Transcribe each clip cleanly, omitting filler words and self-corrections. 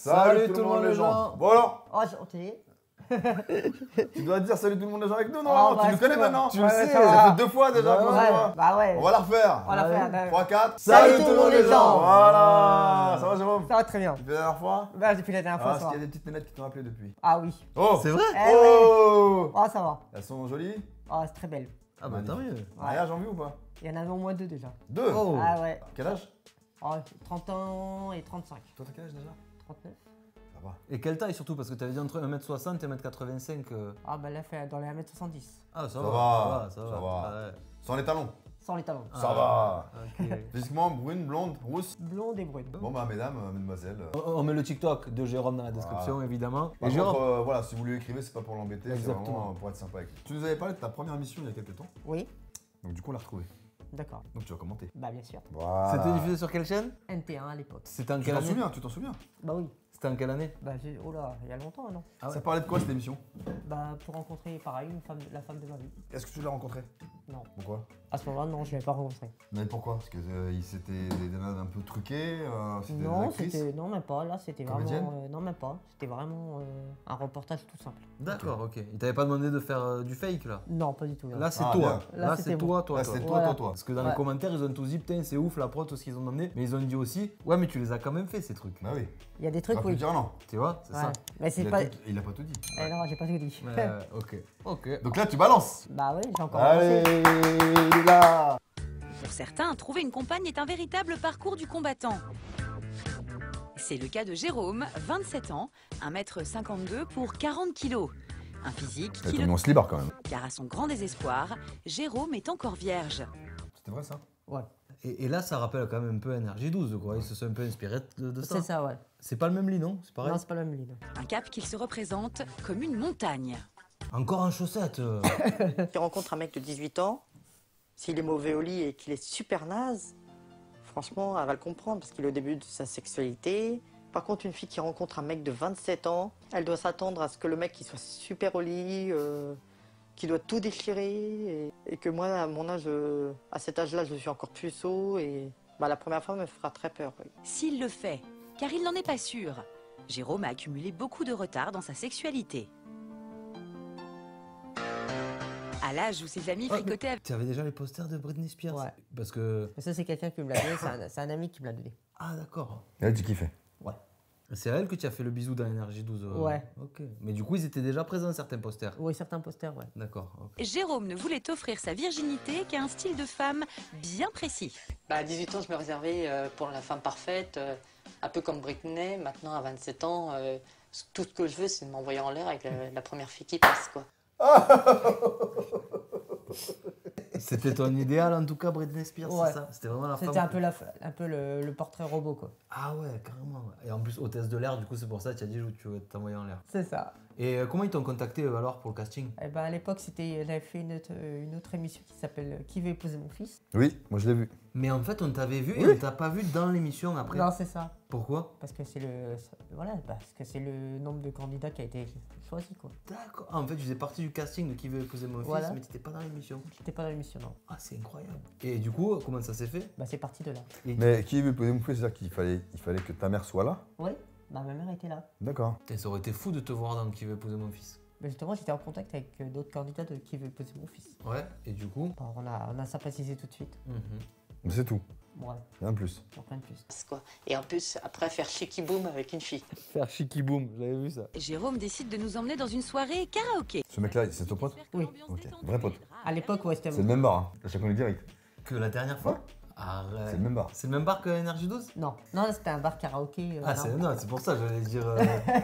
Salut tout le monde les gens. Bon alors, Enchanté. tu dois dire salut tout le monde les gens avec nous, non? Oh, Tu bah, nous connais maintenant? tu le sais, Ça fait 2 fois déjà qu'on se Ouais, voit. bah ouais. On va la refaire. On va la faire. 3, 4. Salut tout le monde les gens. Voilà. Ça va Jérôme? Ça va très bien. Depuis la dernière fois? Bah, depuis la dernière fois, Ah, ça est-ce va. qu'il y a des petites nénettes qui t'ont appelé depuis? Ah oui. Oh! C'est vrai? Eh ouais. Oh! Oh, ça va. Elles sont jolies? Oh, c'est très belle. Ah bah tant mieux. Mariage en vue ou pas? Il y en avait au moins 2 déjà. 2? Oh. Ah ouais. Quel âge? Oh, 30 ans et 35. Toi t'as quel âge déjà? 39. Ça va. Et quelle taille surtout? Parce que t'avais dit entre 1m60 et 1m85. Ah bah là, fait dans les 1m70. Ah ça Ça va, va, ça va. ça va. Ah ouais. Sans les talons? Sans les talons. Ça va. Ok. Physiquement, brune, blonde, rousse? Blonde et brune. Bon bah mesdames, mesdemoiselles. On met le TikTok de Jérôme dans la description Voilà. évidemment. Par Et contre, Jérôme, voilà, si vous lui écrivez, c'est pas pour l'embêter, c'est Exactement. vraiment pour être sympa avec lui. Tu nous avais parlé de ta première mission il y a quelques temps, Oui. donc du coup on l'a retrouvée. D'accord. Donc tu vas commenter. Bah bien sûr. Voilà. c'était diffusé sur quelle chaîne? NT1 à l'époque. C'était en Tu quelle t'en année? souviens, tu t'en souviens? Bah oui. C'était en quelle année? Bah oh là, il y a longtemps, non? Ah ouais. Ça parlait de quoi cette émission? Bah pour rencontrer pareil la femme de ma vie. Est-ce que tu l'as rencontré? Non. Pourquoi? À ce moment-là, non, je l'avais pas rencontré. Mais pourquoi? Parce que c'était des nanas un peu truquées, c'était des Non, actrices. c'était non même pas. Là, c'était Comédienne vraiment non même pas. C'était vraiment un reportage tout simple. D'accord, ok. Il t'avait pas demandé de faire du fake là? Non, pas du tout. Là c'est Ah, toi. bien. Là, Là c'était c'est moi. toi. Là, c'est toi, Voilà. toi, toi. Parce que dans les Ouais. commentaires ils ont tous dit putain c'est ouf la prod tout ce qu'ils ont demandé. Mais ils ont dit aussi ouais mais tu les as quand même fait ces trucs. Bah oui. Il y a des On trucs va plus oui. dire non. Tu vois, c'est Ouais. ça. Mais c'est Il a pas. il a pas tout dit. Eh non, j'ai pas tout dit. Ok. Ok. Donc là, tu balances. Bah oui, j'ai encore Allez, avancé. il est là. Pour certains, trouver une compagne est un véritable parcours du combattant. C'est le cas de Jérôme, 27 ans, 1m52 pour 40 kg. Un physique qui le... on se libère quand même. Car à son grand désespoir, Jérôme est encore vierge. C'était vrai ça? Ouais. Et là ça rappelle quand même un peu NRJ12 quoi. Ils se sont un peu inspirés de ça. C'est ça, ouais. C'est pas le même lit non? C'est pareil? Non, c'est pas le même livre. Un cap qu'il se représente comme une montagne. Encore en chaussettes. Tu rencontres un mec de 18 ans, s'il est mauvais au lit et qu'il est super naze, franchement, elle va le comprendre parce qu'il est au début de sa sexualité. Par contre, une fille qui rencontre un mec de 27 ans, elle doit s'attendre à ce que le mec il soit super au lit, qu'il doit tout déchirer et que moi, à mon âge, à cet âge-là, je suis encore puceau et bah, la première fois me fera très peur. Oui. S'il le fait, car il n'en est pas sûr, Jérôme a accumulé beaucoup de retard dans sa sexualité. À l'âge où ses amis fricotaient avec... Tu avais déjà les posters de Britney Spears? Ouais. Parce que... Mais ça, c'est quelqu'un qui me l'a donné. C'est un ami qui me l'a donné. Ah d'accord. Là, tu kiffais. Ouais. C'est à elle que tu as fait le bisou dans NRJ12. Ouais. Ok. Mais du coup ils étaient déjà présents certains posters. Oui, certains posters, ouais. D'accord. Ok. Jérôme ne voulait offrir sa virginité qu'à un style de femme bien précis. Bah, à 18 ans, je me réservais pour la femme parfaite, un peu comme Britney. Maintenant, à 27 ans, tout ce que je veux, c'est de m'envoyer en l'air avec la première fille qui passe, quoi. C'était ton idéal en tout cas Britney Spears, Ouais. c'est ça? C'était vraiment la femme. C'était un peu le portrait robot, quoi. Ah ouais, carrément. Ouais. Et en plus hôtesse de l'air, du coup c'est pour ça que tu as dit tu veux t'envoyer en l'air. C'est ça. Et comment ils t'ont contacté alors pour le casting? Et ben, à l'époque, elle avait fait une autre émission qui s'appelle Qui veut épouser mon fils? Oui, moi je l'ai vu. Mais en fait on t'avait vu Oui. et on t'a pas vu dans l'émission après. Non, c'est ça. Pourquoi? Parce que c'est le nombre de candidats qui a été choisi, quoi. D'accord. Ah, en fait tu faisais partie du casting de Qui veut épouser mon Voilà. fils mais t'étais pas dans l'émission. J'étais pas dans l'émission, non. Ah c'est incroyable. Et du coup comment ça s'est fait? Bah, c'est parti de là. Et- Mais qui veut poser mon fils, c'est-à-dire qu'il fallait que ta mère soit là? Oui, bah, ma mère était là. D'accord. Et ça aurait été fou de te voir dans Qui veut épouser mon fils. Mais justement, j'étais en contact avec d'autres candidats de Qui veut épouser mon fils. Ouais. Et du coup. Bah, on a sympathisé tout de suite. Mais c'est tout, Ouais, rien de plus. pour plein de plus. Quoi. Et en plus, après, faire chicky boom avec une fille. Faire chicky boom, j'avais vu ça. Jérôme décide de nous emmener dans une soirée karaoké. Ce mec-là, c'est ton pote? Oui. Ok, vrai pote. À l'époque, ouais, c'était C'est le même bar, hein. À chaque fois, on est direct. Que la dernière fois? Arrête. C'est le même bar. C'est le même bar que NRJ12? Non, non, là, c'était un bar karaoké. Ah, non. c'est pour ça que j'allais dire.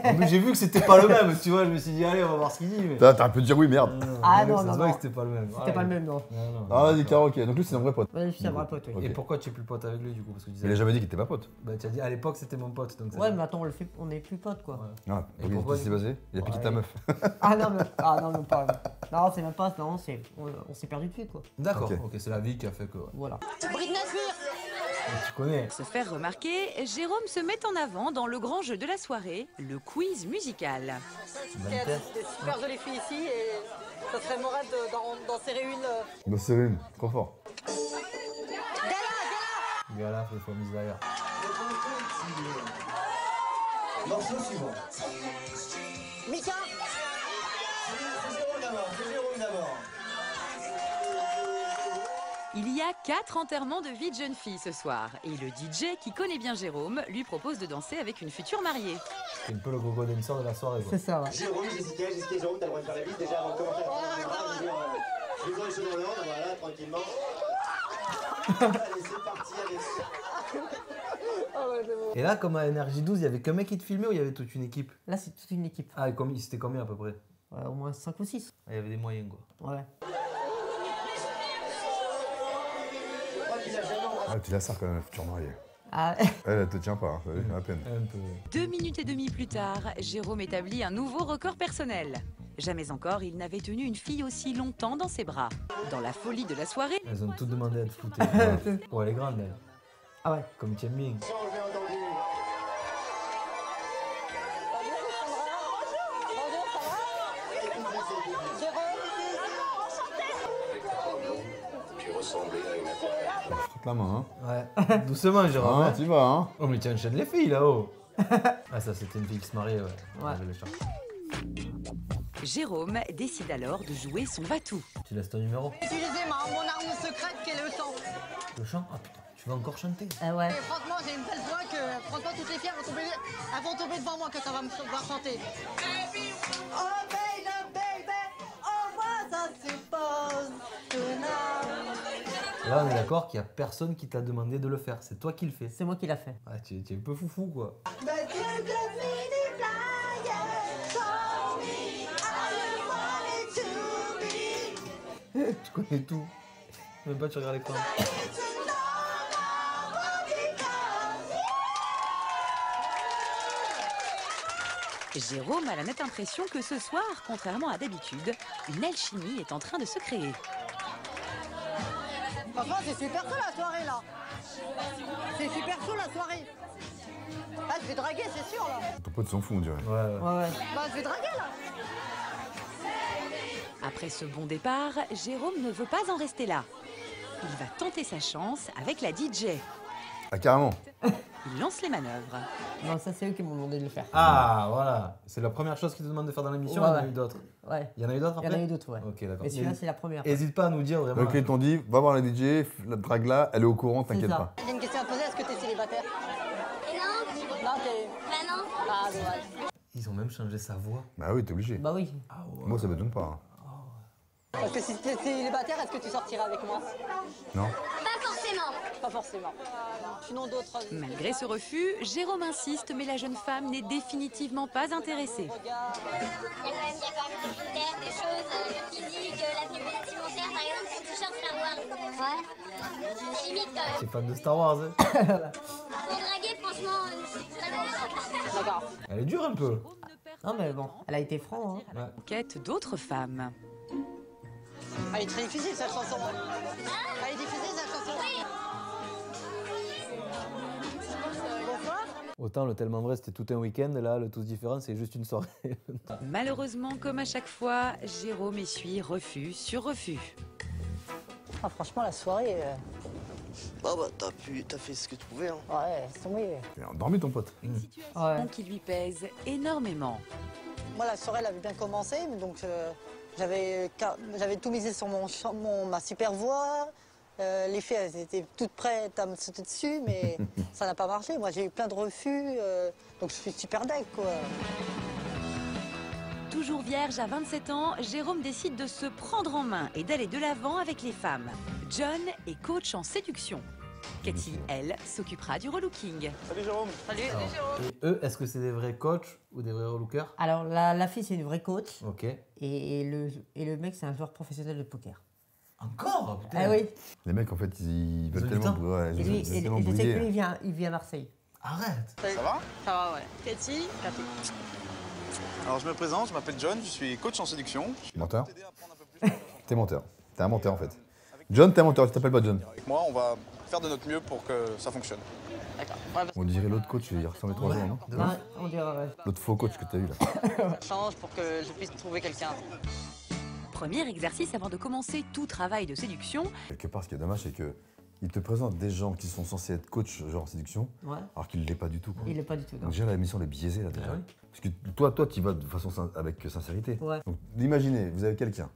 En plus, j'ai vu que c'était pas le même, tu vois. Je me suis dit, allez, on va voir ce qu'il dit. Mais... T'as un peu dire oui, merde. Ah, mais non, ça non, se voit non. que c'était pas le même. C'était pas le même, non. Ah, vas-y, karaoké. Donc lui, c'est un vrai pote. Ouais, je suis un vrai pote, oui. Ok. Et pourquoi tu es plus pote avec lui du coup? Parce que tu Il a disais. jamais dit qu'il était pas pote. Bah, tu as dit à l'époque c'était mon pote. Donc ça Ouais, veut- mais attends, on est plus potes, quoi. Ouais. Ah, Et ok, pourquoi, qu'est-ce qui s'est passé? Il a piqué Ouais. ta meuf. Ah non, non, pas. Non, c'est même pas. Non, on s'est perdu de vue, quoi. D'accord, Ok. ok, c'est la vie qui a fait que. Voilà. Tu connais. Pour se faire remarquer, Jérôme se met en avant dans le grand jeu de la soirée, le quiz musical. Il y a des super jolies filles ici et ça serait mon rêve d'en serrer une. Non, c'est une, trop fort. Gala, fait fois mise d'ailleurs. Morceau suivant. Mika. C'est Jérôme d'abord. C'est Jérôme d'abord. Il y a 4 enterrements de vie de jeune fille ce soir. Et le DJ, qui connaît bien Jérôme, lui propose de danser avec une future mariée. C'est un peu le gogo danceur de la soirée. C'est ça, ouais. Jérôme, Jessica et Jérôme, t'as le droit de faire la bise déjà avant de commencer à faire les bras. Je les choses dans l'ordre, voilà, tranquillement. Allez, c'est parti avec Et là, comme à Énergie 12, il y avait qu'un mec qui te filmait ou il y avait toute une équipe? Là, c'est toute une équipe. Ah, et c'était combien à peu près? Ouais, au moins 5 ou 6. Ah, il y avait des moyens quoi. Ouais. Ah, tu la sers quand même, la future mariée. Ah, Elle te tient pas, hein, ça fait à peine. Un peu. 2 minutes et demie plus tard, Jérôme établit un nouveau record personnel. Jamais encore, il n'avait tenu une fille aussi longtemps dans ses bras. Dans la folie de la soirée, Elles ont toutes demandé à être floutées. Oh, elle est grande, elle. ah ouais. Comme Tien Ming. Frotte la main, hein. Ouais. Doucement, Jérôme. Ah, hein. tu vas, hein. Oh, mais tu enchaînes les filles là-haut. Ah, ça, c'était une fille qui se mariait, ouais. Ouais. Avec le chant. Jérôme décide alors de jouer son va-tout. Tu laisses ton numéro. Utilisez mon arme secrète qui est le chant. Le chant? Ah putain, tu vas encore chanter? Ah ouais. Et franchement, j'ai une telle voix que franchement, toutes les filles elles vont tomber devant moi quand ça va me voir chanter. Oh baby, baby, oh moi ça suppose tonight. Là, on est d'accord qu'il n'y a personne qui t'a demandé de le faire. C'est toi qui le fais. C'est moi qui l'a fait. Ah, tu es un peu foufou, quoi. Tu connais tout. Même pas, tu regardes l'écran. Jérôme a la nette impression que ce soir, contrairement à d'habitude, une alchimie est en train de se créer. Franchement, c'est super chaud la soirée là. C'est super chaud la soirée. Ah, je vais draguer, c'est sûr là. Ton pote s'en fout, on dirait. Ouais, ouais. Ouais, ouais. Bah, je vais draguer là. Après ce bon départ, Jérôme ne veut pas en rester là. Il va tenter sa chance avec la DJ. Ah, carrément. Il lance les manœuvres. Non, ça, c'est eux qui m'ont demandé de le faire. Ah, voilà. C'est la première chose qu'ils te demandent de faire dans l'émission. Ouais, Il y en a ouais. eu d'autres. Ouais. Il y en a eu d'autres Il y après? en a eu d'autres, ouais. Ok, d'accord. Mais celui-là, c'est la première. Hésite pas à nous dire vraiment. Donc, ils t'ont dit, va voir la DJ, la drague là, elle est au courant, t'inquiète ça. pas. J'ai une question à te poser, est-ce que t'es célibataire? Non, Non, t'es. bah non. Ah, dommage. Ils ont même changé sa voix. Bah oui, t'es obligé. Bah oui. Ah ouais. Moi, ça m'étonne pas. Hein. Parce que si t'es célibataire, est-ce que tu sortiras avec moi? Non? Pas forcément. Pas forcément. Sinon d'autres. Malgré ce refus, Jérôme insiste, mais la jeune femme n'est définitivement pas intéressée. Regarde. Il y a quand même des critères, des choses physiques, la tenue vestimentaire, par exemple, son t-shirt Star Wars. Ouais. C'est limite quand même. C'est fan de Star Wars, hein. Pour draguer, franchement, c'est très bon. D'accord. Elle est dure un peu. Non, mais bon, elle a été franc, hein. Ouais. Quête d'autres femmes. Elle est très difficile cette chanson. Elle est difficile cette chanson. Bonsoir. Autant le tellement vrai c'était tout un week-end, là le tous différent c'est juste une soirée. Malheureusement, comme à chaque fois, Jérôme essuie refus sur refus. Ah, franchement, la soirée. Bah, t'as fait ce que tu pouvais, hein. Ouais, c'est tombé. T'es endormi, ton pote. Une situation Ouais. qui lui pèse énormément. Moi, la soirée, elle avait bien commencé, donc j'avais tout misé sur ma super voix. Les filles, elles étaient toutes prêtes à me sauter dessus, mais ça n'a pas marché. Moi, j'ai eu plein de refus, donc je suis super deg, quoi. Toujours vierge à 27 ans, Jérôme décide de se prendre en main et d'aller de l'avant avec les femmes. John est coach en séduction. Cathy, elle, s'occupera du relooking. Salut Jérôme. Salut. Et eux, est-ce que c'est des vrais coachs ou des vrais relookers? Alors, la fille, c'est une vraie coach. Ok. Et le mec, c'est un joueur professionnel de poker. Encore? Putain. Ah oui. Les mecs, en fait, ils Ils veulent ont du tellement, temps. ouais, Et ils lui, veulent et tellement je sais que lui, briller. il vient à Marseille. Arrête. Ça va? Ça va, ouais. Cathy. Alors je me présente, je m'appelle John, je suis coach en séduction. Je suis là Menteur. pour t'aider à apprendre un peu plus. T'es menteur. T'es un menteur, en fait. John, t'es un menteur, tu t'appelles pas John. Avec moi, on va faire de notre mieux pour que ça fonctionne. D'accord. Ouais, On dirait l'autre coach, il ressemblait trop à toi, non? De Non, ouf. on dirait. L'autre faux coach que t'as eu, là. change pour que je puisse trouver quelqu'un. Premier exercice avant de commencer tout travail de séduction, Quelque part, ce qui est dommage, c'est que il te présente des gens qui sont censés être coach genre en séduction, Ouais. alors qu'il ne l'est pas du tout. Quoi. Il est pas du tout. Non. Donc déjà, la mission elle est biaisée là déjà. Ah oui. Parce que toi, tu y vas de façon avec sincérité. Ouais. Donc imaginez, vous avez quelqu'un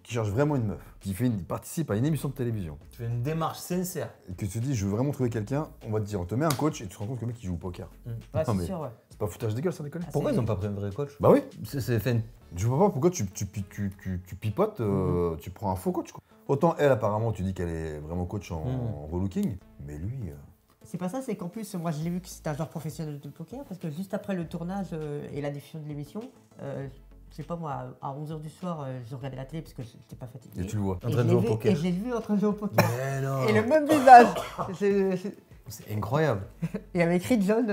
qui cherche vraiment une meuf, qui participe à une émission de télévision, Tu fais une démarche sincère. et que tu te dis, je veux vraiment trouver quelqu'un, on va te dire, on te met un coach, et tu te rends compte que le mec il joue au poker. Ouais, Non, c'est mais- sûr, ouais. C'est pas foutage de gueule, ça déconne. Ah, Pourquoi c'est- ils n'ont pas pris un vrai coach? Bah oui. C'est fait une... Je vois pas pourquoi tu pipotes, tu prends un faux coach. Quoi. Autant elle, apparemment, tu dis qu'elle est vraiment coach en relooking, mais lui. C'est pas ça, c'est qu'en plus, moi je l'ai vu que c'était un joueur professionnel de poker parce que juste après le tournage et la diffusion de l'émission, je sais pas moi, à 11h du soir, je regardais la télé parce que j'étais pas fatigué. Et tu le vois. En train de jouer au Et poker. je l'ai vu en train de jouer au poker. Mais non. Et le même visage. C'est incroyable. Il avait écrit John.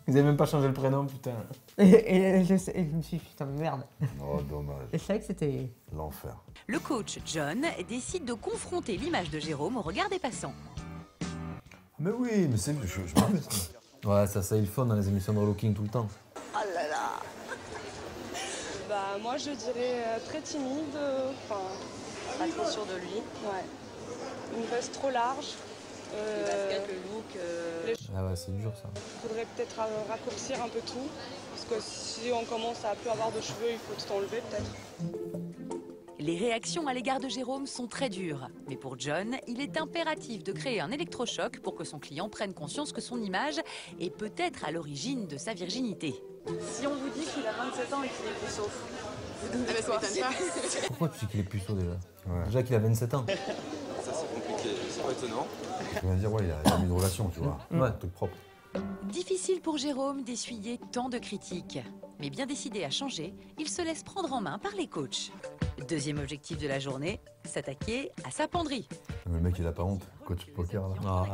Ils avaient même pas changé le prénom, putain. et je me suis dit, putain, merde. Oh, dommage. Et je savais que c'était. L'enfer. Le coach John décide de confronter l'image de Jérôme au regard des passants. Mais oui, mais c'est. Je me rappelle ça. Ouais, ça ils le font dans les émissions de relooking tout le temps. Bah moi je dirais très timide, enfin Pas trop sûr de lui. ouais. Une veste trop large. Le look. Ah ouais, c'est dur ça. Faudrait peut-être raccourcir un peu tout. Parce que si on commence à plus avoir de cheveux, il faut tout enlever peut-être. Les réactions à l'égard de Jérôme sont très dures. Mais pour John, il est impératif de créer un électrochoc pour que son client prenne conscience que son image est peut-être à l'origine de sa virginité. Si on vous dit qu'il a 27 ans et qu'il est puceau, vous devez quoi Pourquoi tu sais qu'il est puceau déjà? Ouais. Déjà qu'il a 27 ans. Ça, c'est compliqué, c'est pas étonnant. Tu vas dire, ouais, il a mis une relation, tu vois. Ouais. Un truc propre. Difficile pour Jérôme d'essuyer tant de critiques. Mais bien décidé à changer, il se laisse prendre en main par les coachs. Deuxième objectif de la journée, s'attaquer à sa penderie. Mais le mec, il a pas honte. Coach poker, là. Ah ouais.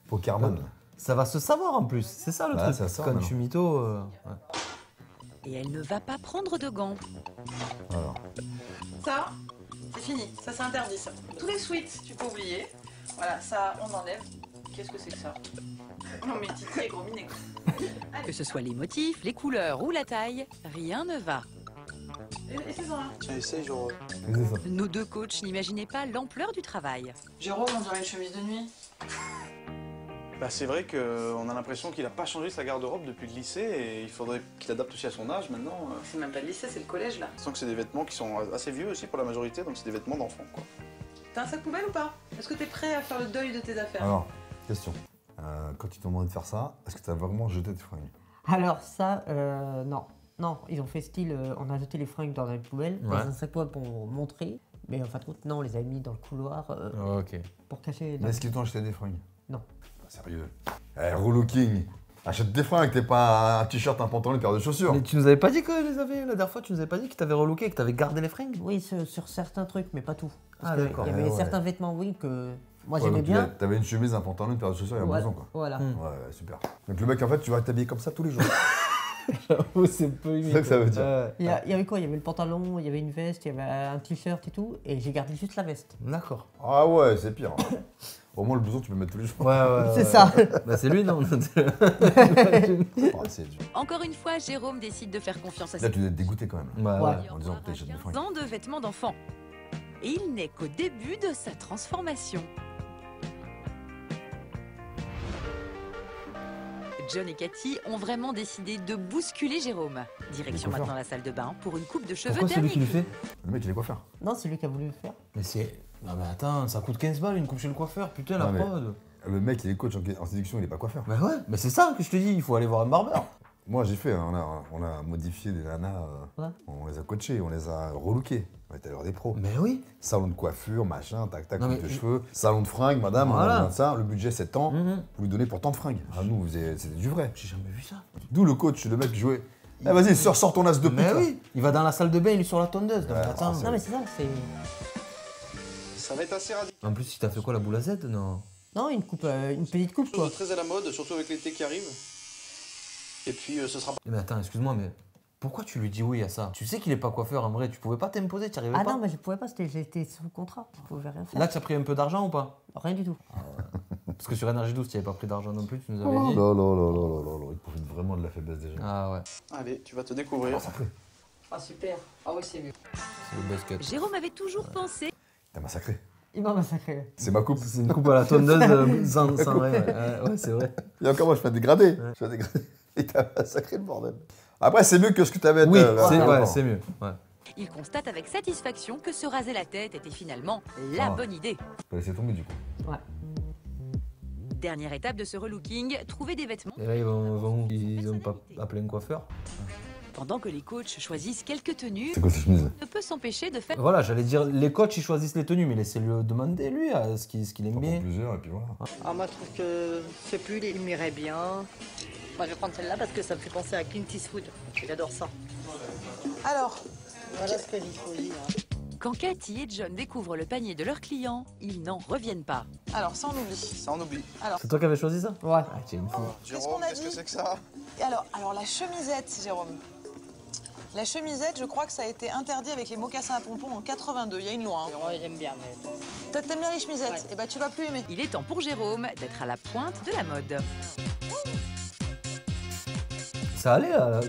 Pokerman. Ça va se savoir en plus, c'est ça le Bah, truc. ça sort Quand maintenant. tu mytho. Ouais. Et elle ne va pas prendre de gants. Alors. Ça, c'est fini. Ça, c'est interdit, ça. Tous les sweets, tu peux oublier. Voilà, ça, on enlève. Qu'est-ce que c'est que ça? Non, mais Titi est gros minet, quoi. Que ce soit les motifs, les couleurs ou la taille, rien ne va. Et c'est ça. Tiens, essaye, genre. C'est ça. Nos deux coachs n'imaginaient pas l'ampleur du travail. Jérôme, on dirait une chemise de nuit. Bah, c'est vrai qu'on a l'impression qu'il a pas changé sa garde-robe depuis le lycée et il faudrait qu'il adapte aussi à son âge maintenant. C'est même pas le lycée, c'est le collège, là. Je sens que c'est des vêtements qui sont assez vieux aussi pour la majorité, donc c'est des vêtements d'enfants, quoi. T'as un sac poubelle ou pas? Est-ce que t'es prêt à faire le deuil de tes affaires? Alors, question. Quand ils t'ont demandé de faire ça, est-ce que tu as vraiment jeté tes fringues? Alors, ça, non. Non, ils ont fait style, on a jeté les fringues dans une poubelle, Ouais. dans un sac poubelle pour montrer. Mais en fin de compte, non, on les a mis dans le couloir Ok. pour cacher. Mais est-ce qu'ils t'ont acheté des fringues? Non. Ah, sérieux. Eh, relooking. Achète des fringues, t'es pas un t-shirt, un pantalon, une paire de chaussures. Mais tu nous avais pas dit que les avais la dernière fois, tu nous avais pas dit que t'avais relooké, que t'avais gardé les fringues? Oui, sur certains trucs, mais pas tout. Parce Ah, que d'accord. Il y avait Ouais. certains vêtements, oui, que moi Ouais, j'aimais donc bien. T'avais une chemise, un pantalon, une paire de chaussures et un Ouais, blouson, quoi. Voilà. Ouais, super. Donc le mec, en fait, tu vas t'habiller comme ça tous les jours. C'est peu C'est ça que ça veut dire. Il y avait quoi? Il y avait le pantalon, il y avait une veste, il y avait un t-shirt et tout, et j'ai gardé juste la veste. D'accord. Ah ouais, c'est pire. Au moins, le blouson, tu peux le mettre tous les jours. Ouais. C'est ça. Bah c'est lui, non? Ah, c'est dur. Encore une fois, Jérôme décide de faire confiance à Là, ses tu dois être dégoûté quand même. Ouais, Ouais. ouais. En disant, putain, j'ai des 15 fringues. ans de vêtements d'enfant. Et il n'est qu'au début de sa transformation. John et Cathy ont vraiment décidé de bousculer Jérôme. Direction coiffeur. maintenant la salle de bain pour une coupe de cheveux Pourquoi c'est lui dernier qui le cri. fait? Le mec, il est quoi faire? Non, c'est lui qui a voulu le faire. Mais c'est. Non mais attends, ça coûte 15 balles une coupe chez le coiffeur, putain la Non, mais- prod. Le mec, il est coach en séduction, il est pas coiffeur. Bah ouais, mais c'est ça que je te dis, il faut aller voir un barbeur. Moi, j'ai fait, on a modifié des nanas, Ouais. on les a coachés, on les a relookés. On est allé voir des pros. Mais oui. Salon de coiffure, machin, tac, tac, Non, coupe mais- de cheveux. Salon de fringues, madame, Voilà. on a besoin de ça. Le budget, c'est tant. Mhm. Vous lui donnez pour tant de fringues. Ah, nous, c'était du vrai. J'ai jamais vu ça. D'où le coach, le mec qui jouait. Eh, vas-y, sors ton as de pute. Mais là. oui, il va dans la salle de bain, il est sur la tondeuse. Non, mais Ouais, attends. Non, mais c'est ça, c'est. Ça va être assez radical. En plus, il t'a fait quoi, la boule à Z? Non. Non, une coupe, une petite coupe, Chose quoi. de très à la mode, surtout avec l'été qui arrive. Et puis ce sera pas. Mais attends, excuse-moi, mais pourquoi tu lui dis oui à ça? Tu sais qu'il est pas coiffeur en vrai, tu pouvais pas t'imposer, tu arrivais Ah pas? non, mais je pouvais pas, j'étais sous contrat, je pouvais rien faire. Là, tu as pris un peu d'argent ou pas? Rien du tout. Parce que sur Énergie 12, tu n'avais pas pris d'argent non plus, tu nous Oh avais dit. là là là là là là là. Il profite vraiment de la faiblesse des gens. Ah ouais, Allez, tu vas te découvrir. Ah, super. Ah oui, c'est mieux. c'est le basket. Jérôme avait toujours pensé T'as massacré. Il m'a massacré. C'est ma coupe. C'est une coupe à la tondeuse sans vrai. Ouais, c'est vrai. Et encore, moi, je fais dégrader. Ouais. Je fais dégrader. Et t'as massacré le bordel. Après, c'est mieux que ce que t'avais. Oui, c'est mieux. Ouais. Il constate avec satisfaction que se raser la tête était finalement la bonne idée. Je peux laisser tomber du coup. Ouais. Dernière étape de ce relooking, trouver des vêtements. Et là, ils ont pas appelé un coiffeur. Pendant que les coachs choisissent quelques tenues, c'est quoi ces chemises? ne peut s'empêcher de faire... Voilà, j'allais dire, les coachs, ils choisissent les tenues, mais laissez-le demander, lui, à ce qu'il aime bien. Plusieurs, et puis voilà. Ah, moi, je trouve que ce pull, il m'irait bien. Moi, je vais prendre celle-là parce que ça me fait penser à Clint Eastwood. J'adore ça. Alors, voilà ce que dit Folie. Quand Cathy et John découvrent le panier de leurs clients, ils n'en reviennent pas. alors ça on oublie. Ça, on oublie. Alors, C'est toi qui avais choisi ça? Ouais. Ah, tiens, une fou. Jérôme, qu'est-ce que c'est que ça? Et alors la chemisette, Jérôme. La chemisette, je crois que ça a été interdit avec les mocassins à pompons en 82. Il y a une loi. Hein. Ouais, j'aime bien. Mais... Toi, t'aimes bien les chemisettes? Ouais. Et bah, tu vas plus aimer. Il est temps pour Jérôme d'être à la pointe de la mode. Ça allait, là.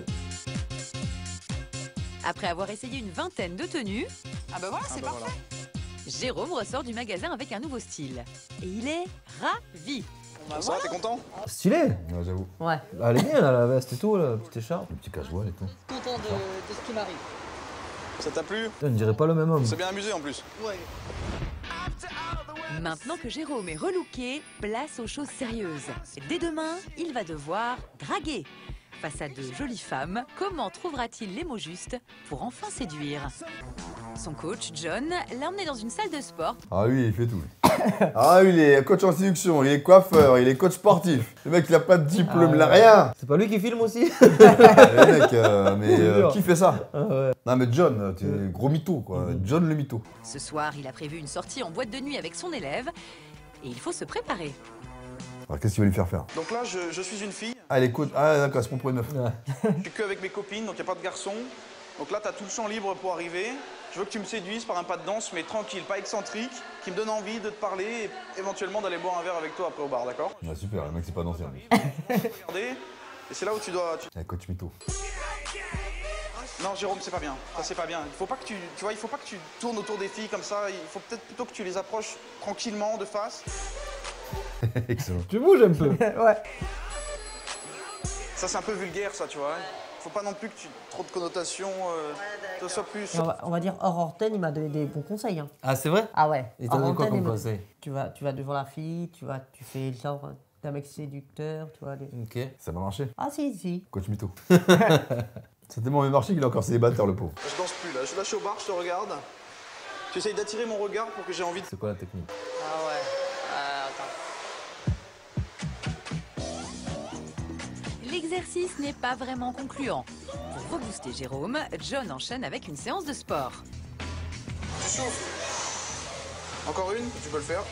Après avoir essayé une vingtaine de tenues, Ah bah voilà, c'est parfait. Voilà. Jérôme ressort du magasin avec un nouveau style. Et il est ravi. Ça va, t'es content? Stylé. Ouais, j'avoue. Ouais. Elle est bien, là, la veste et tout, la petite écharpe. Le petit cache-voile et tout. Content de ce qui m'arrive. Ça t'a plu? On ne dirait pas le même homme. C'est bien amusé en plus. Ouais. Maintenant que Jérôme est relooké, place aux choses sérieuses. Dès demain, il va devoir draguer. Face à de jolies femmes, comment trouvera-t-il les mots justes pour enfin séduire? Son coach, John, l'a emmené dans une salle de sport. Ah oui, il fait tout. Ah oui, il est coach en séduction, il est coiffeur, il est coach sportif. Le mec, il a pas de diplôme, il a rien. C'est pas lui qui filme aussi? Le mec, sûr. qui fait ça? Ah ouais. Non mais John, tu es gros mytho quoi. John le mytho. Ce soir, il a prévu une sortie en boîte de nuit avec son élève. Et il faut se préparer. Alors qu'est-ce qu'il va lui faire faire? Donc là, je suis une fille. Ah, elle est coach. Ah d'accord, c'est pour une meuf. Ouais. Je suis que avec mes copines, donc il n'y a pas de garçon. Donc là, tu as tout le champ libre pour arriver. Je veux que tu me séduises par un pas de danse, mais tranquille, pas excentrique, qui me donne envie de te parler et éventuellement d'aller boire un verre avec toi après au bar, d'accord? Ah, super, le mec c'est pas dansé en plus. Regardez, et c'est là où tu dois... Ah, coach mytho. Non, Jérôme, c'est pas bien. Ça, c'est pas bien. Il faut pas que tu vois, il faut pas que tu tournes autour des filles comme ça. Il faut peut-être plutôt que tu les approches tranquillement, de face. Excellent. Tu bouges un peu. Ouais. Ça, c'est un peu vulgaire, ça, tu vois. Faut pas non plus que tu trop de connotations. Que ce soit plus... Et on va dire hors antenne, il m'a donné des bons conseils. Hein. Ah, c'est vrai? Ah ouais. Et t'as donné quoi comme conseil? Tu vas devant la fille, tu fais genre d'un mec séducteur, tu vois. Ok. Ça va marcher. Ah si. Coach mytho. C'est tellement bien marché qu'il est encore célibataire le pauvre. Je danse plus, là. Là, je suis au bar, je te regarde. Tu essayes d'attirer mon regard pour que j'ai envie de... C'est quoi la technique? Ah ouais. L'exercice n'est pas vraiment concluant. Pour rebooster Jérôme, John enchaîne avec une séance de sport. Tu souffles. Encore une, tu peux le faire.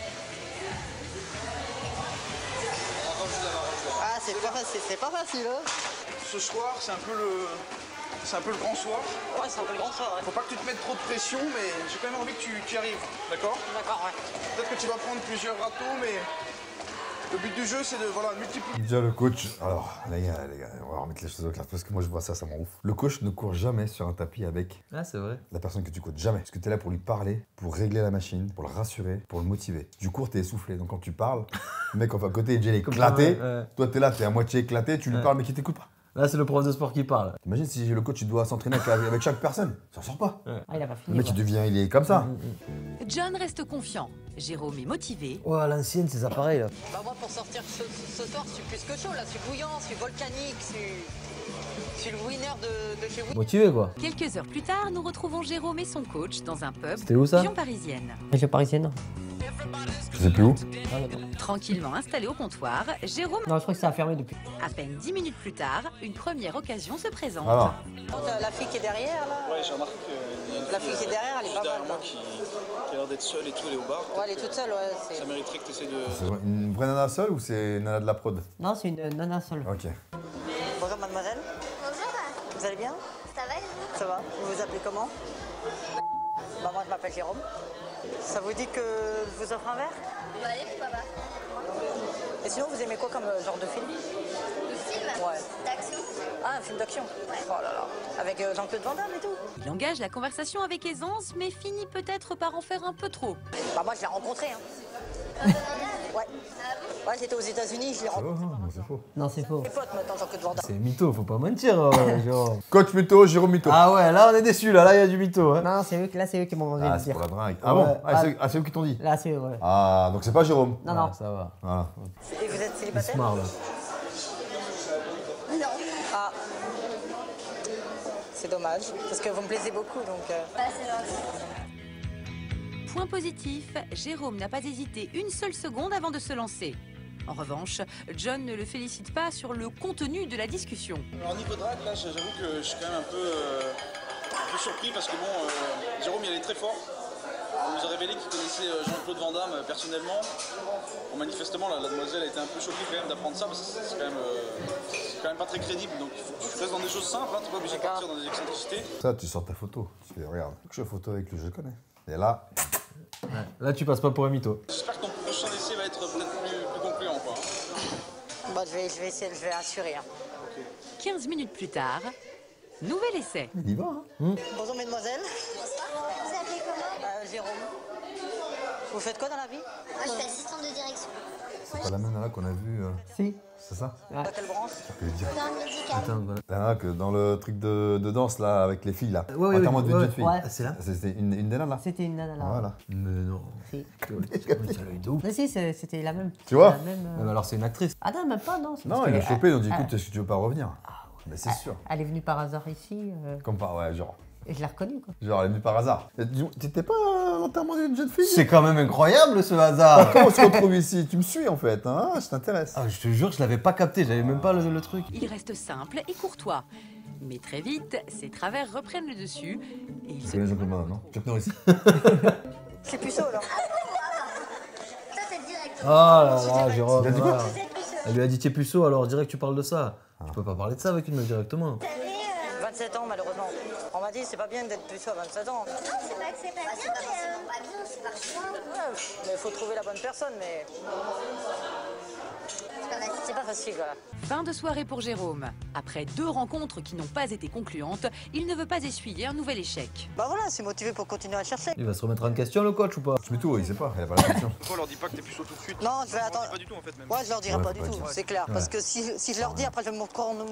Ah, c'est pas facile, hein. Ce soir, c'est un peu le grand soir. Ouais, c'est un peu le grand soir, ouais. Faut pas que tu te mettes trop de pression, mais j'ai quand même envie que tu y arrives, d'accord? D'accord, ouais. Peut-être que tu vas prendre plusieurs râteaux, mais le but du jeu, c'est de multiplier. Déjà le coach. Alors les gars, on va remettre les choses au clair parce que moi je vois ça m'en ouf. Le coach ne court jamais sur un tapis avec Ah, c'est vrai. la personne que tu coaches. Jamais. Parce que t'es là pour lui parler, pour régler la machine, pour le rassurer, pour le motiver. Du cours, t'es essoufflé. Donc quand tu parles, le mec enfin à côté, il est éclaté. Ouais. Toi t'es là, t'es à moitié éclaté, tu lui parles mais qui t'écoute pas. Là, c'est le prof de sport qui parle. T'imagines si le coach il doit s'entraîner avec chaque personne, ça sort pas. Ah, il a pas Le fini. mec quoi. il est comme ça. John reste confiant. Jérôme est motivé. Oh, à l'ancienne, ces appareils là. Bah moi, pour sortir ce soir, je suis plus que chaud, là. Je suis bouillant, je suis volcanique, je suis le winner de chez vous. Motivé quoi. Quelques heures plus tard, nous retrouvons Jérôme et son coach dans un pub, C'était où ça? région parisienne. Région parisienne. Je sais plus où. Ah, d'accord. Tranquillement installé au comptoir, Jérôme... Non, je crois que ça a fermé depuis. À peine 10 minutes plus tard, une première occasion se présente. Alors, La fille qui est derrière, là. Ouais, j'ai remarqué que La fille qui est derrière, elle est pas mal. derrière moi quoi. qui a l'air d'être seule et tout, elle est au bar. Ouais, elle est toute seule, ouais. Ça mériterait que tu essaies de... c'est une vraie nana seule ou c'est une nana de la prod? Non, c'est une nana seule. Ok. Bonjour, mademoiselle. Bonjour, Vous allez bien? ça va et vous? Ça va. Vous vous appelez comment? Bah, moi, je m'appelle Jérôme. Ça vous dit que je vous offre un verre? Bah allez, pourquoi pas? Et sinon, vous aimez quoi comme genre de film? Le film Ouais. D'action. Ah, un film d'action. Oh là là. Avec Jean-Claude Van Damme et tout. Il engage la conversation avec aisance, mais finit peut-être par en faire un peu trop. Bah moi je l'ai rencontré. Hein. Ouais. Ouais, j'étais aux États-Unis, je l'ai rencontré. Non, c'est faux. Non, c'est faux. Mes potes maintenant, Jean-Claude Van Damme. C'est mytho, faut pas mentir, Jérôme. Coach mytho, Jérôme mytho. Ah ouais, là on est déçus, là il y a du mytho. Hein. Non, c'est eux, là, c'est eux qui m'ont vendu Ah, le c'est dire. pour la drague. Ah bon? Ouais. C'est eux qui t'ont dit. Là, c'est eux, ouais. Ah, donc c'est pas Jérôme. Non, non. Ça va. Voilà. Et vous êtes Il se célibataire? marre là. Non. Ah. C'est dommage, parce que vous me plaisez beaucoup, donc... Bah, c'est gentil. Point positif, Jérôme n'a pas hésité une seule seconde avant de se lancer. En revanche, John ne le félicite pas sur le contenu de la discussion. Alors niveau drague, là, j'avoue que je suis quand même un peu surpris parce que bon, Jérôme il allait très fort. On nous a révélé qu'il connaissait Jean-Claude Van Damme personnellement. Bon, manifestement, la demoiselle a été un peu choquée quand même d'apprendre ça parce que c'est quand même pas très crédible. Donc il faut que tu restes dans des choses simples, hein, t'es pas obligé de partir dans des excentricités. Ça, tu sors ta photo. Tu fais, regarde, je suis en photo avec lui, je le connais. Et là, Là tu passes pas pour un mytho. J'espère que ton prochain essai va être peut-être plus concluant, quoi. Bah, je vais essayer, je vais assurer. Hein. 15 minutes plus tard, nouvel essai. il y va. Hein. Bonjour mesdemoiselles. Bonsoir. Vous appelez comment? Jérôme. Vous faites quoi dans la vie? Moi, je suis assistante de direction. C'est pas la même nana qu'on a vue. Si. C'est ça? Dans quelle branche? Ça peut dire. Dans le médical. Attends, voilà. La nana que dans le truc de danse là, avec les filles là. Ouais, Enterrement d'une jeune fille. ouais. Ah, c'est là? C'était une des nanas là. C'était une nana là. Voilà. Mais non. Si. Tu as l'œil de ouf. Mais si, c'était la même. Tu vois? La même, Ouais, mais alors c'est une actrice. Ah non, même pas, non. c'est Non, parce il a que- chopé, ils ont dit ah, écoute, est-ce que tu veux pas revenir? Mais c'est sûr. Elle est venue par hasard ici, Comme par, ouais, genre. et je l'ai reconnue, quoi. Genre, elle est venue par hasard. T'étais pas à l'enterrement d'une jeune fille? C'est quand même incroyable ce hasard. Comment on se retrouve ici? Tu me suis en fait, hein? Je t'intéresse. Ah, je te jure, je l'avais pas capté, j'avais même pas le truc. Il reste simple et courtois. Mais très vite, ses travers reprennent le dessus et il Tu se connais Jean-Claude Van Damme, non? Chuck Norris. C'est Puceau, là. Ça, c'est direct. Oh là là, Jérôme. Il a dit quoi? ah. Elle lui a dit t'es puceau, alors direct tu parles de ça. Tu peux pas parler de ça avec une meuf directement. 27 ans, malheureusement. On m'a dit c'est pas bien d'être Puceau à 27 ans. Non, c'est pas que c'est pas bien, mais pas bien, c'est par choix. Ouais, mais il faut trouver la bonne personne, mais c'est pas facile, voilà. Fin de soirée pour Jérôme. Après 2 rencontres qui n'ont pas été concluantes, il ne veut pas essuyer un nouvel échec. Bah voilà, c'est motivé pour continuer à chercher. Il va se remettre en question le coach ou pas? Je mets tout, il sait pas, il a pas la question. Pourquoi on leur dit pas que t'es puceau tout de suite? Non, je vais attendre. Pas du tout en fait même. Ouais, je leur dirai Ouais, pas faut du pas tout, dire. c'est clair. Ouais. Parce que si je leur dis, après je vais me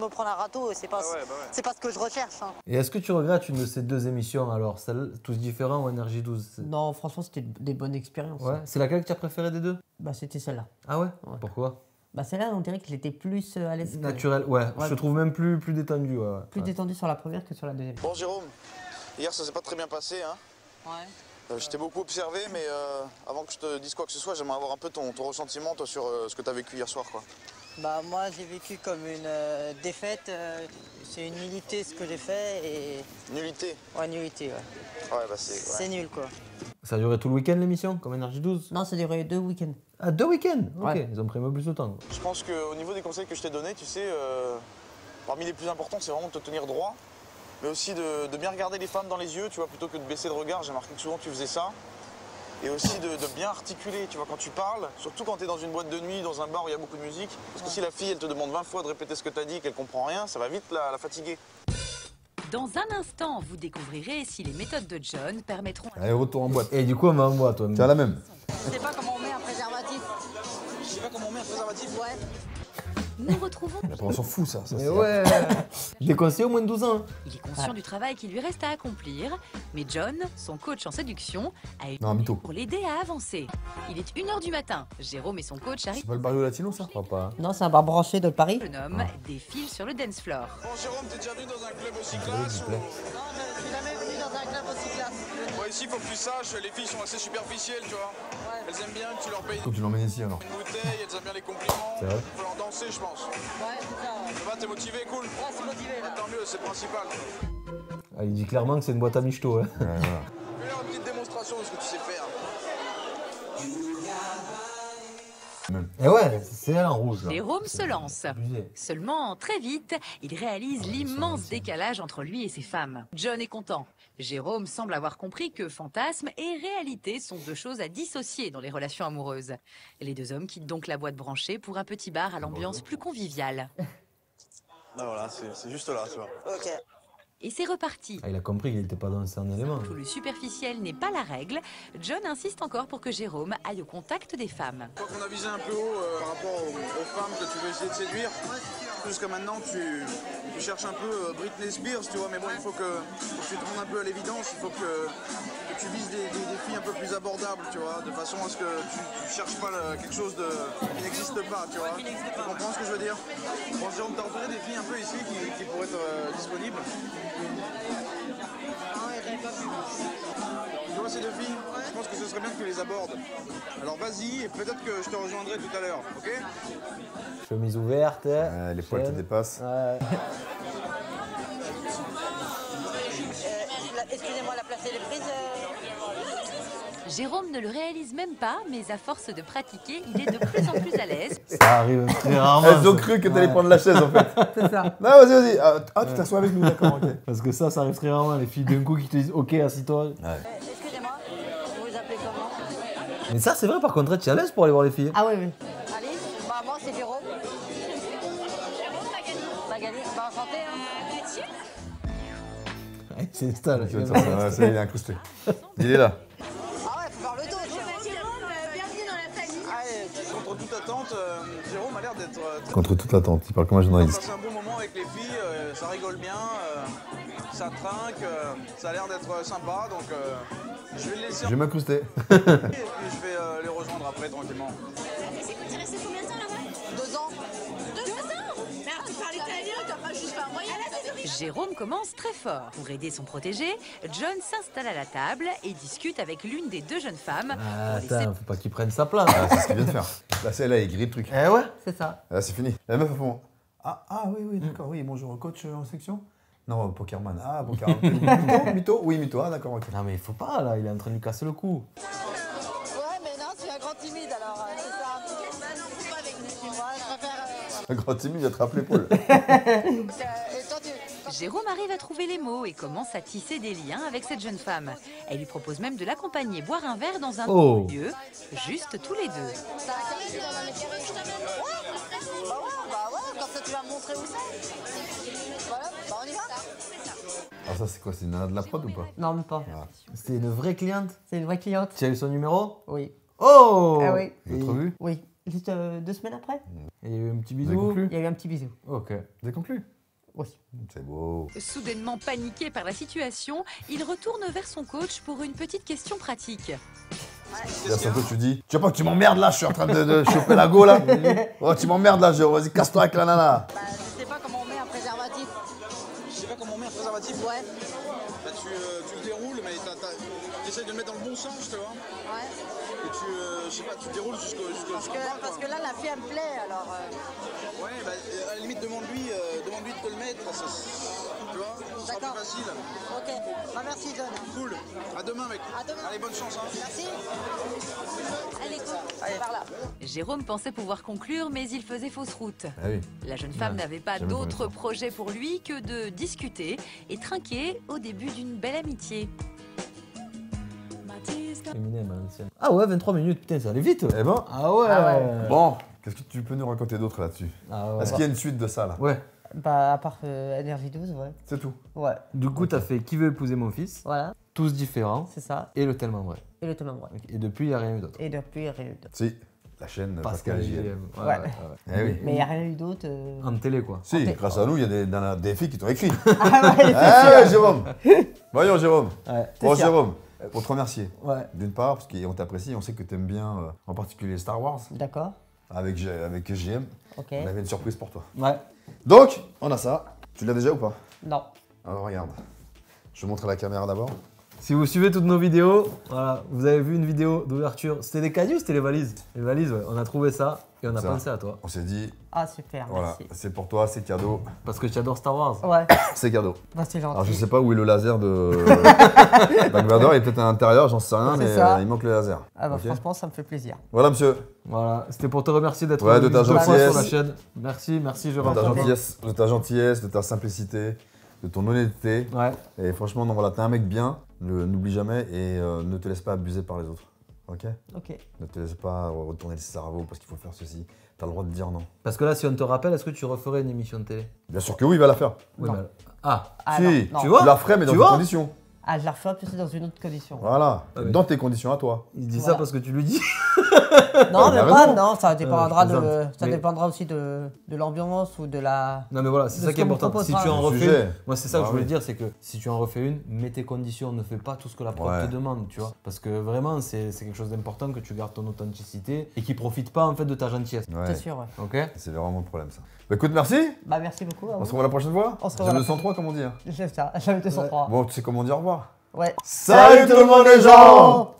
prendre un râteau et c'est pas, ouais. c'est pas ce que je recherche. Hein. Et est-ce que tu regrettes une de ces deux émissions alors, celle Tous Différents ou Énergie 12? Non, franchement, c'était des bonnes expériences. Ouais, c'est laquelle que tu as préférée des deux? Bah, c'était celle-là. Ah ouais? Ouais. Pourquoi? Bah, celle-là, on dirait que j'étais plus à l'aise. Naturel, ouais, je te trouve même plus détendu. Ouais. Plus détendu sur la première que sur la deuxième. Bon Jérôme, hier ça s'est pas très bien passé, hein. Ouais. Je t'ai beaucoup observé, mais avant que je te dise quoi que ce soit, j'aimerais avoir un peu ton ressentiment toi, sur ce que t'as vécu hier soir, quoi. Bah moi j'ai vécu comme une défaite, c'est une nullité ce que j'ai fait et... Nullité. Ouais, nullité, ouais. Ouais, bah c'est... C'est nul quoi. Ça a duré tout le week-end l'émission, comme Énergie 12? Non, ça durait 2 week-ends. Ah, 2 week-ends? Ok, Ouais. ils ont pris un peu plus de temps. Je pense qu'au niveau des conseils que je t'ai donnés, tu sais, parmi les plus importants, c'est vraiment de te tenir droit, mais aussi de bien regarder les femmes dans les yeux, tu vois, plutôt que de baisser le regard. J'ai remarqué que souvent tu faisais ça. Et aussi de bien articuler, tu vois, quand tu parles, surtout quand tu es dans une boîte de nuit, dans un bar où il y a beaucoup de musique. Parce que si la fille, elle te demande 20 fois de répéter ce que tu as dit et qu'elle comprend rien, ça va vite la fatiguer. Dans un instant, vous découvrirez si les méthodes de John permettront... Allez, retour en boîte. Et du coup, on va en boîte, toi. Tiens, la même. Je sais pas comment on met un préservatif. Je sais pas comment on met un préservatif. Ouais. Nous retrouvons... Après, on s'en fout, ça. Mais ouais. Déconseillé au moins de 12 ans. Il est conscient du travail qui lui reste à accomplir, mais John, son coach en séduction, a une Non, mytho. pour l'aider à avancer. Il est 1h du matin. Jérôme et son coach arrivent. C'est pas le barrio latino, ça? Je crois pas. Non, c'est un bar branché de Paris. Le jeune homme défile sur le dance floor. Bon Jérôme, t'es déjà venu dans un club aussi classe ou... Non, je suis jamais venu dans un club aussi classe. Bon, ici, faut que tu saches, les filles sont assez superficielles, tu vois. Elles aiment bien que tu leur payes Faut que tu l'emmènes ici, alors. une bouteille, elles aiment bien les compliments. C'est vrai. Faut leur danser, je pense. Ouais, c'est ça. Ouais, Ça va, t'es motivé, cool. c'est motivé là. Tant mieux, c'est le principal. Ah, il dit clairement que c'est une boîte à michto. Hein. Ouais, voilà. Fais-leur une petite démonstration de ce que tu sais faire. Et ouais, c'est elle en rouge. Là. Jérôme se lance. Abusé. Seulement, très vite, il réalise l'immense décalage entre lui et ses femmes. John est content. Jérôme semble avoir compris que fantasme et réalité sont deux choses à dissocier dans les relations amoureuses. Les deux hommes quittent donc la boîte branchée pour un petit bar à l'ambiance plus conviviale. Là, voilà, c'est juste là, tu vois. Ok. Et c'est reparti. Ah, il a compris qu'il n'était pas dans un élément. Tout le superficiel n'est pas la règle. John insiste encore pour que Jérôme aille au contact des femmes. Je crois qu'on a visé un peu haut par rapport aux femmes que tu veux essayer de séduire. Jusqu'à maintenant, tu cherches un peu Britney Spears, tu vois, mais bon, il faut que tu te rendes un peu à l'évidence. Il faut que tu vises des filles un peu plus abordables, tu vois, de façon à ce que tu cherches pas quelque chose qui n'existe pas, tu vois. Tu comprends ce que je veux dire? Bon, Jérôme, t'as repéré des filles un peu ici qui pourraient être disponibles? Tu vois ces deux filles? Je pense que ce serait bien que tu les abordes. Alors vas-y, et peut-être que je te rejoindrai tout à l'heure, ok? Chemise ouverte. Les poils te dépassent. Ouais. Excusez-moi, la place elle est prise. Jérôme ne le réalise même pas, mais à force de pratiquer, il est de plus en plus à l'aise. Ça arrive très rarement. Elles ont cru que t'allais prendre la chaise en fait. C'est ça. Non, vas-y. Ah, tu t'assois avec nous, d'accord, ok. Parce que ça arrive très rarement, les filles d'un coup qui te disent ok, assis-toi. Excusez-moi, vous vous appelez comment? Mais ça, c'est vrai, par contre, tu es à l'aise pour aller voir les filles. Ah oui, oui. Allez, bah moi c'est Jérôme. Magali, bah enchanté hein. C'est installé. Ça, il est incrusté. Il est là. Ah ouais, faut faire le dos. Bienvenue dans la famille. Allez, Contre toute attente, Jérôme a l'air d'être... Contre toute attente, il parle comme un On a journaliste. passé un bon moment avec les filles, ça rigole bien, ça trinque, ça a l'air d'être sympa, donc je vais le laisser. Je vais m'incruster. Et puis je vais les rejoindre après tranquillement. T'es resté combien de temps là-bas? 2 ans. 2 ans? Mais alors tu parles italien, t'as pas juste fait un moyen là, Jérôme commence très fort. Pour aider son protégé, John s'installe à la table et discute avec l'une des deux jeunes femmes. Ah, pour laisser- attends, faut pas qu'il prenne sa place. Ah, c'est ce qu'il vient de faire. Là, celle-là, il grille le truc. Eh ouais. C'est ça. Là, c'est fini. La meuf, elle fait ah, oui, d'accord, oui, bonjour, coach en section? Non, Pokerman. Ah, Pokerman. Mytho? Oui, mytho. Ah, d'accord, ok. Non, mais il faut pas, là, il est en train de lui casser le cou. Ouais, mais non, je suis un grand timide alors, c'est ça. Pas avec nous. Ouais, je préfère. Un grand timide, il va te rappeler Paul. Et toi, tu. Jérôme arrive à trouver les mots et commence à tisser des liens avec cette jeune femme. Elle lui propose même de l'accompagner boire un verre dans un lieu, juste tous les deux. T'as la carte dans le carré, je t'amène. Bah ouais, comme ça tu vas me montrer où c'est. Voilà, bah on y va. Alors, ça, c'est quoi? C'est une nana de la prod ou pas? Non, même pas. C'était une vraie cliente. C'est une vraie cliente. Tu as eu son numéro? Oui. Oh. Ah oui. Une autre vue? Oui. Juste 2 semaines après. Et il y a eu un petit Vous avez bisou. conclu? Il y a eu un petit bisou. Ok. Vous avez conclu? Oui. C'est beau. Soudainement paniqué par la situation, il retourne vers son coach pour une petite question pratique. Là, c'est un peu, tu dis, tu vois pas que tu m'emmerdes là, je suis en train de choper la go là. Oh, tu m'emmerdes là, vas-y, casse-toi avec la nana. Bah, je sais pas comment on met un préservatif. Je sais pas comment on met un préservatif. Ouais. Bah, tu le déroules, mais tu essayes de le mettre dans le bon sens, tu vois. Ouais. Et je sais pas, tu le déroules jusqu'au bas, Parce quoi. que là, la fille, elle me plaît, alors. Ouais, bah, à la limite, demande-lui de te le mettre, tu vois, ce sera D'accord. plus facile. Ok. Bah, merci, John. Cool. À demain, mec. À demain. Allez, bonne chance, hein. Merci. Allez, par là. Jérôme pensait pouvoir conclure, mais il faisait fausse route. Ah oui. La jeune femme Ouais, n'avait pas jamais d'autre connu ça. projet pour lui que de discuter et trinquer au début d'une belle amitié. Eminem à l'ancienne. Ah ouais, 23 minutes, putain, ça allait vite. Eh ben, Ah ouais. bon, qu'est-ce que tu peux nous raconter d'autre là-dessus? Ah ouais. Est-ce qu'il y a une suite de ça là? Ouais. Bah, à part Energy 12, ouais. C'est tout. Ouais. Du coup, t'as fait Qui veut épouser mon fils? Voilà, Tous différents. c'est ça. Et le tellement vrai. Et le Thomas Brown. Et depuis, il n'y a rien eu d'autre. Et depuis, rien eu d'autre. Si, la chaîne Pascal JM. JM. Ouais. Eh oui. Mais il n'y a rien eu d'autre. En télé, quoi. Si, En grâce à nous, il y a des filles qui t'ont écrit. Ah ouais, Ah ouais, Jérôme. Voyons, Jérôme. Ouais. Bon, sûr. Jérôme, pour te remercier. Ouais. D'une part, parce qu'on t'apprécie, on sait que tu aimes bien, en particulier Star Wars, D'accord. avec JM. Ok. On avait une surprise pour toi. Ouais. Donc, on a ça. Tu l'as déjà ou pas? Non. Alors, regarde. Je te montre à la caméra d'abord. Si vous suivez toutes nos vidéos, voilà, vous avez vu une vidéo d'ouverture. C'était des cadeaux ou c'était les valises? Les valises, ouais. On a trouvé ça et on a Ça. pensé à toi. On s'est dit, Ah, super, voilà, merci. c'est pour toi, c'est cadeau. Parce que tu adores Star Wars. Ouais, C'est cadeau. bah, c'est gentil. Alors, je sais pas où est le laser de Dark Vador, il est peut-être à l'intérieur, j'en sais rien, C'est mais ça. il manque le laser. Ah bah Ok. franchement, ça me fait plaisir. Voilà, monsieur. Voilà, c'était pour te remercier d'être Ouais, de ta venu deux fois gentillesse. sur la chaîne. Merci, merci, je De ta rentre. gentillesse, de ta simplicité, de ton honnêteté. Ouais. Et franchement, non, voilà, t'es un mec bien, n'oublie jamais et ne te laisse pas abuser par les autres. Ok. Ok. Ne te laisse pas retourner le cerveau parce qu'il faut faire ceci. T'as le droit de dire non. Parce que là, si on te rappelle, est-ce que tu referais une émission de télé? Bien sûr que oui, il va la faire. Oui, Non. mais... Ah, Ah, si, non. tu vois? tu la ferais, mais dans Tu tes vois conditions. Ah, je la refais plus dans une autre condition. Voilà, Ah oui. dans tes conditions à toi. il dit ça Voilà. parce que tu lui dis. Non, Il a mais pas, raison. non, ça dépendra, je plaisante. ça Mais- dépendra aussi de l'ambiance ou de la. Non mais voilà, c'est De ça ce qui est qu'on me important. Si proposera. tu en Le refais sujet. une, moi c'est ça que Ah je voulais oui. dire, c'est que si tu en refais une, mets tes conditions, ne fais pas tout ce que la prod Ouais. te demande, tu vois. Parce que vraiment, c'est quelque chose d'important que tu gardes ton authenticité et qui profite pas en fait de ta gentillesse. Ouais. C'est sûr, ouais. Ok? C'est vraiment le problème ça. Bah écoute, merci. Bah, merci beaucoup. à On vous. se revoit la prochaine fois. On se revoit J'aime la- le 103, comment dire. C'est ça, j'avais été 103. Bon, tu sais comment dire au revoir. Ouais. Salut tout le monde les gens.